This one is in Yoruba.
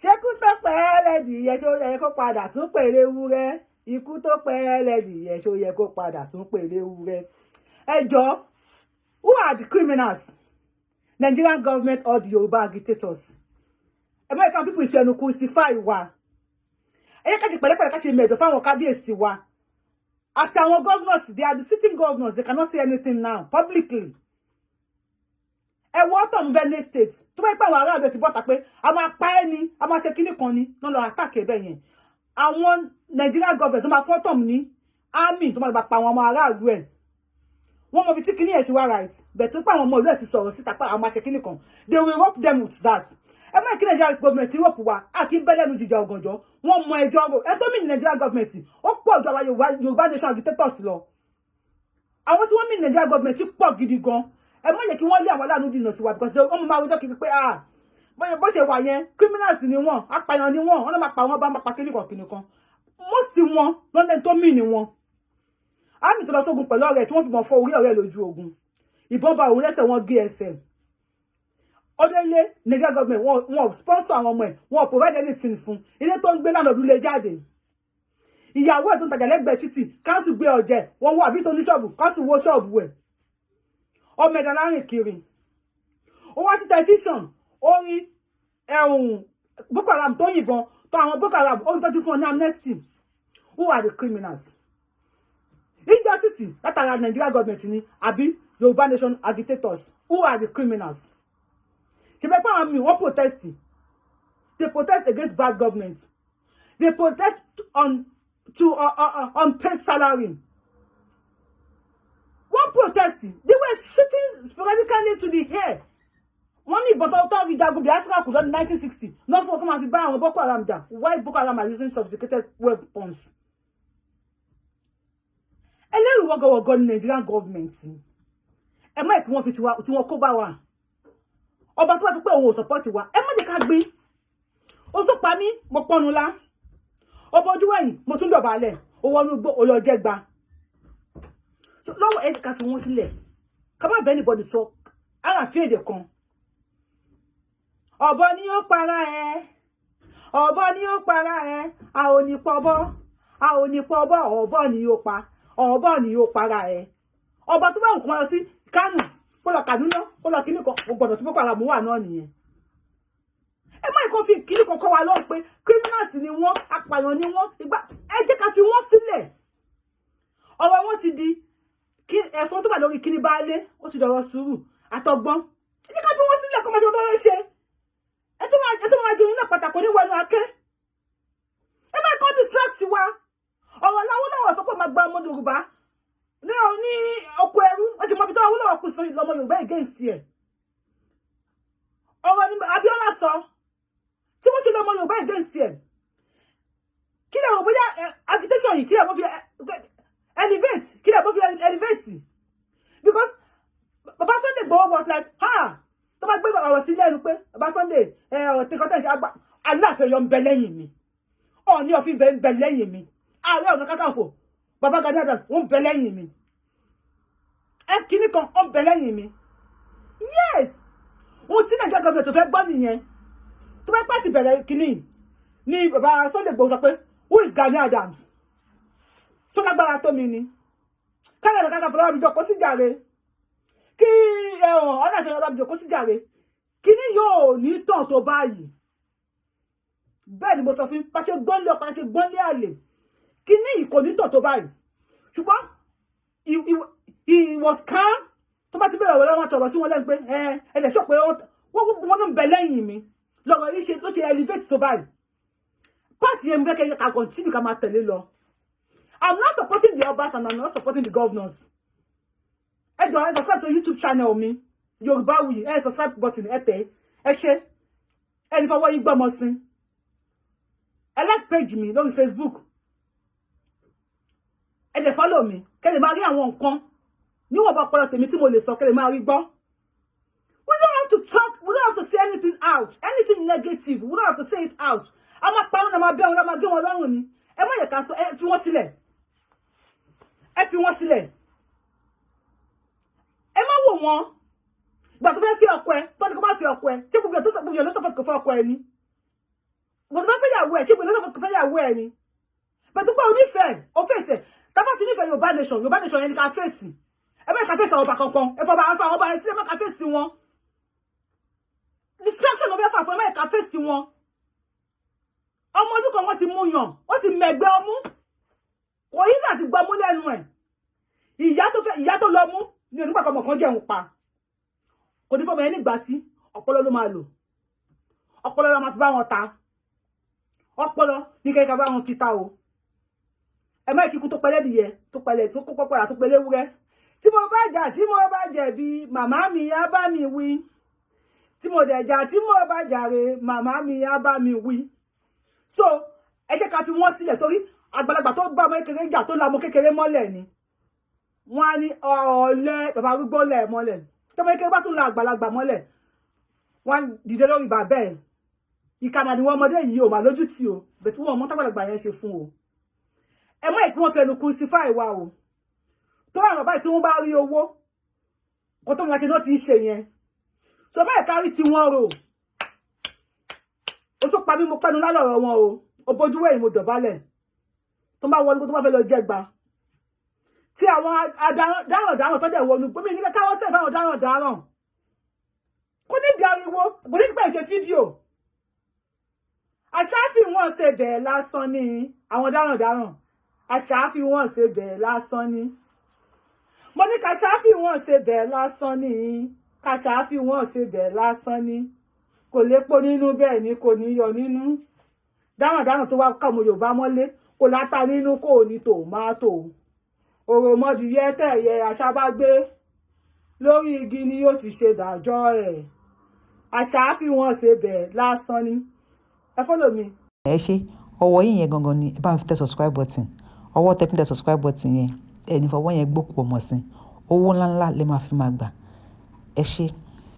ṣekú tó pẹ́ lẹ́dìyẹ ṣó yẹ kó padà tún pèrè ewúrẹ́ ikú tó pẹ́ lẹ́dìyẹ ṣó yẹ kó padà tún pèrè ewúrẹ́. Ẹ jọ̀ọ́, who are the criminals? Nigerian government or the Yoruba agitators? American people ìfẹnu crucify wa. Ẹ yẹ ká ti pẹ̀lẹ́pẹ̀lẹ́ ká ṣe mẹ̀dọ̀ fáwọn kábíyèsí wa. Àti àwọn governors, they are the sitting governors, they cannot say anything now publicly. Ẹ wọ́ tọ̀ Benue State tó bá pẹ́ àwọn ará àbẹ̀ ti bọ́ta pé a máa pa ẹ́ ni a máa ṣe kíní kan ni náà lọ attack ẹ̀ bẹ́ẹ̀ yẹn. Àwọn Nigerian government tó máa fọ́ tọ̀ ní army tó máa pa àwọn ọmọ aráàlú ẹ̀. Wọ́n mọ ibi tí kíní ẹ̀ ti wá right bẹ̀ tó pé àwọn ọmọ ìlú ẹ̀ ti sọ̀rọ̀ síta pé àwọn máa ṣe kíní kan. They will rope them with that. Ẹ má kí Nigerian government rope wa a kì í bẹ́ lẹ́nu jíjà ọ̀gànjọ́ wọ́n mọ ẹjọ́ rò ẹ tó mì ní Nigerian government ó pọ̀ ju àwọn Yorùbá nation agitators lọ. Àwọn tí wọ́n mì ní Nigerian government pọ̀ gidi gan. Ẹ má yẹ kí wọ́n lé àwọn aláàánú dìnnà sí wa because wọ́n máa wọ́jọ́ kiri pé bó ṣe wà yẹn criminals ni wọ́n apàyàn ni wọ́n máa pa wọ́n bá máa pa kíní kan. Most wọn lọ́nà tó mì ní wọn. Àmì tó lọ sógun pẹ̀lú ọ̀rẹ́ tí wọ́n fi mọ̀ fọ́ orí ọ̀rẹ́ lójú ogun. Ìbọn bá òun lẹ́sẹ̀ wọn gé ẹsẹ̀. Ọdẹ́lé Nigeria government wọn sponsor àwọn ọmọ ẹ̀ wọn provide anything fún ilé tó ń gbé lánàá ọdún lè jáde. Ìyàwó ẹ̀ tó ń tajà lẹ́gbẹ̀ẹ́ títì káńsù gbé ọ̀jẹ̀ wọn wọ àbí tó ní ṣọ́ọ̀bù káńsù wọ ṣọ́ọ̀bù ẹ̀. Ọmọ ẹ̀dá láàrin kiri. Ó wá sí tẹlifíṣàn ó rí Boko Haram tó yìnbọn tó àwọn Boko Haram ó ń tọ́jú fún ọ ní amnesty. Who are the criminals? Injustice látara Nigeria government ni àbí Yorùbá nation agitators. Who are the criminals? Ṣé bẹ́ẹ̀ pé àwọn mi wọ́n protest. They protest against bad government. They protest on paid salary. One protest, they were shooting sporadically to the air. One ní ìbọn tó fi jagun Biafra kù lọ́dún 1960. Not for come and buy àwọn Boko Haram jà. Why Boko Haram are using sophisticated weapons? Ẹlẹ́rìí wọ́gọ̀wọ́gọ̀ ní Nigerian government. Ẹ má kí wọ́n fi tí wọ́n kó bá wa. Ọba tó bá sọ pé òun ò support wa. Ẹ má jẹ́ ká gbé. Ó sọ pa mí, mo pọnu lá. Ọba ojú wẹ̀yìn, mo tún dọ̀bálẹ̀. Ó wọnú igbó, ó lọ jẹ gba. So lọ́wọ́ ẹ ká fi wọ́n sílẹ̀. Ká má bẹ́ẹ̀ anybody sọ. Ara fi èdè kan. Ọ̀bọ ni ó para ẹ. Ọ̀bọ ni ó para ẹ. A ò ní pọ̀bọ. A ò ní pọ̀bọ. Ọ̀bọ ni ó pa. Ọ̀bọ ni ó para ẹ. Ọba tó bá ń kọ́ lọ sí Kánò, kó lọ Kaduna, kó lọ kíní kan, ó gbọ́dọ̀ tí Boko Haram wà náà nìyẹn. Ẹ má kàn fi kíní kan kọ́ wa lọ pé criminals ni wọ́n, apàyàn ni wọ́n. Ẹ jẹ́ ká fi wọ́n sílẹ̀. Ọ̀rọ̀ wọn ti di ẹ̀fọn tó bá lórí kíní baálé, ó ti dọ̀rọ̀ sùúrù àtọgbọ́n. Ẹ jẹ́ ká fi wọ́n sílẹ̀ kó máa ṣe bọ́ bá ṣe. Ẹ tó máa jẹ oníná pàtàkì oníwẹ̀nu akẹ́. Ẹ má kàn distract wa. Ọ̀rọ̀ Awólọ́wọ̀ sọ pé máa gba ọmọ Yorùbá ní oko ẹrú. Wọ́n ti mọ ibi tó Awólọ́wọ̀ kù sí lọ́mọ Yorùbá against ẹ̀. Ọ̀rọ̀ ni Abíọ́lá sọ tí wọ́n ti lọ́mọ Yorùbá against ẹ̀. Kí lè wọ́n bóyá agitation yìí kí lè wọ́n fi elevate kí lè wọ́n fi elevate because Baba Sunday Igboho was like tó bá gbé ọ̀rọ̀ sí lẹ́nu pé Baba Sunday ọ̀rọ̀ tí kọ́tà ìṣe aláàfin yọ ń bẹ lẹ́yìn mi Ọọ̀ni of Ifẹ̀ ń bẹ lẹ́yìn mi Ààrẹ Ọ̀nà Kakanfò Baba Gani Adams ń bẹ lẹ́yìn mi kíní kan ń bẹ lẹ́yìn mi. Yes, ohun tí Nigeria government tó fẹ́ gbọ́ nìyẹn. Tó bá pẹ́ ti bẹ̀rẹ̀ kíní ni Baba Sunday Igboho sọ pé who is Gani Adams? Tó lágbára tó mi ni. Káyọ̀ Ọ̀nà Kakanfò lọ́wọ́ mi jọ kó sí jàre. Kí ọ̀nà ìṣẹ̀lẹ̀ lọ́wọ́ mi jọ kó sí jàre. Kíní yóò ní tàn tó báyìí. Bẹ́ẹ̀ ni mo sọ fún pàṣẹ gbọ́nlé ọkọ̀ pàṣẹ gbọ́nlé àlè. Kíní kò ní tàn tó báyìí. Ṣùgbọ́n he was calm. Tó bá ti bẹ̀rẹ̀ wọlé wọn tọ̀rọ̀ sí wọn lẹ́nu pé ẹ̀lẹ́ sọ pé wọ́n ń bẹ lẹ́yìn mi. Lọ́rọ̀ yìí ṣe ló ṣe elevate tó báyìí. Pàtì yẹn fẹ́ kẹ́ ká continue ká máa tẹ̀lé lọ. I'm not supporting the Obas and I'm not supporting the governors. Ẹ jọ̀ọ́ ẹ subscribe to YouTube channel mi. Yorùbáwùyí subscribe button ẹ tẹ̀ ẹ ṣe. Ẹ ní fọwọ́ yín gbọ́mọ sí. Ẹ like page mi lórí Facebook. Ẹ dẹ̀ follow mi. Kẹ́ lè máa rí àwọn nǹkan. Níwọ̀n bá pọ̀lọ̀ tèmi tí mo lè sọ kẹ́ lè máa rí gbọ́. We don't have to talk. We don't have to say anything out. Anything negative. We don't have to say it out. A máa pa wọn, a máa bẹ́ wọn, a máa gé wọn lọ́rùn ni. Ẹ má yẹ ká sọ, ẹ fi wọ́n sílẹ̀. Ẹ fi wọ́n sílẹ̀. Ẹ má wò wọ́n. Ìgbà tó fẹ́ fi ọkọ ẹ, tó ní kó má fi ọkọ ẹ. Ṣé gbogbo ẹ̀ tó sọ gbogbo ẹ̀ ló support kò fẹ́ ọkọ ẹ ni? wọ́n tó fẹ́ yàwó ẹ̀ ṣé gbọ́dọ̀ tó fẹ́ yàwó ẹ̀ ni bẹ́ẹ̀ tó pé onífẹ̀ẹ́ ó fèsì tábà ti nífẹ̀ẹ́ Yorùbá nation yẹn ni ká fèsì ẹ bẹ́ẹ̀ ká fèsì àwọn ọba kankan ẹ fọba àwọn ọba ẹ sí ẹ bẹ́ẹ̀ ká fèsì wọn distraction ló fẹ́ fà fún ẹ bẹ́ẹ̀ ká fèsì wọn ọmọ ọdún kan wọ́n ti mú yàn wọ́n ti mẹ̀gbẹ́ ọmú kò yí sà ti gbọ́ mú lẹ́nu ẹ̀ ìyá tó lọ mú ní onígbà kan mọ̀kan jẹun pa kò ní fọmọ yẹn nígbà tí ọpọlọ ló máa lò ọpọlọ ló máa fi bá wọn ta ọpọlọ ní kẹ́kẹ́ bá wọn fi ta o ẹ má kíkú tó pẹ́lẹ́ dìyẹ tó pẹ́lẹ́ tó kókó pọ̀ra tó pẹ́lẹ́ wúrẹ́ tí mo bá jẹ̀bi màmá mi á bá mi wí tí mo dẹ̀jà tí mo bá jàre màmá mi á bá mi wí so ẹ jẹ́ ká fi wọ́n sílẹ̀ torí àgbàlagbà tó bá ọmọ kékeré jà tó la ọmọ kékeré mọ́lẹ̀ ni wọ́n á ní ọ̀ọ́lẹ́ bàbá arúgbó lẹ̀ mọ́lẹ̀ tọ́mọ kékeré bá tún la àgbàlagbà mọ́lẹ̀ wọ́n dìde lórí bàbá ẹ̀ ìkànnà ni wọ́n ọmọdé yìí ò mà lójú tì o bẹ̀tí wọ́n mọ́ tágbàlagbà yẹn ṣe fún o ẹ mọ́ ìpín wọn fẹnu crucify wa o tó wà bàbá tí wọ́n bá rí owó kó tó wọn ṣe náà ti ń ṣe yẹn so báyìí kárí tí wọ́n rò ó tó pa mí mo pẹ́nu lálọ́rọ̀ wọn o ó bójú wẹ̀yìn mo dọ̀bálẹ̀ tó bá wọlé tó bá fẹ́ lọ jẹ́gba tí àwọn dáràn tó dẹ̀ wọnú gbómi nílẹ̀ káwọ́ sẹ́ẹ̀ fáwọn dáràn kò ní di ariwo kò ní pẹ́ ṣe fídíò àṣàfi wọn ṣe bẹ́ẹ̀ lásán ní àwọn dáràn àṣàfi wọn ṣe bẹ́ẹ̀ lásán ní mo ní kàṣàfi wọn ṣe bẹ́ẹ̀ lásán ní kàṣàfi wọn ṣe bẹ́ẹ̀ lásán ní kò lépo nínú bẹ́ẹ̀ ni kò ní yọ nínú dáràn tó wá kàmú Yorùbá mọ́lé kò láta nínú kò ní tòmátò òròmọdìyẹ tẹ̀yẹ àṣàbágbé lórí igi ni yóò ti ṣe dájọ́ ẹ̀ àṣàfi wọn ṣe bẹ́ẹ̀ lásán ní ẹ follow mi. ẹ ṣe ọwọ́ yìí yẹn gangan ni ẹ bá mi fi tẹ subscribe button ọwọ́ tẹ fi tẹ subscribe button yẹn ẹ ní fọwọ́ yẹn gbókùpọ̀ mọ̀ sí owó ńláńlá lè máa fi máa gbà ẹ ṣe.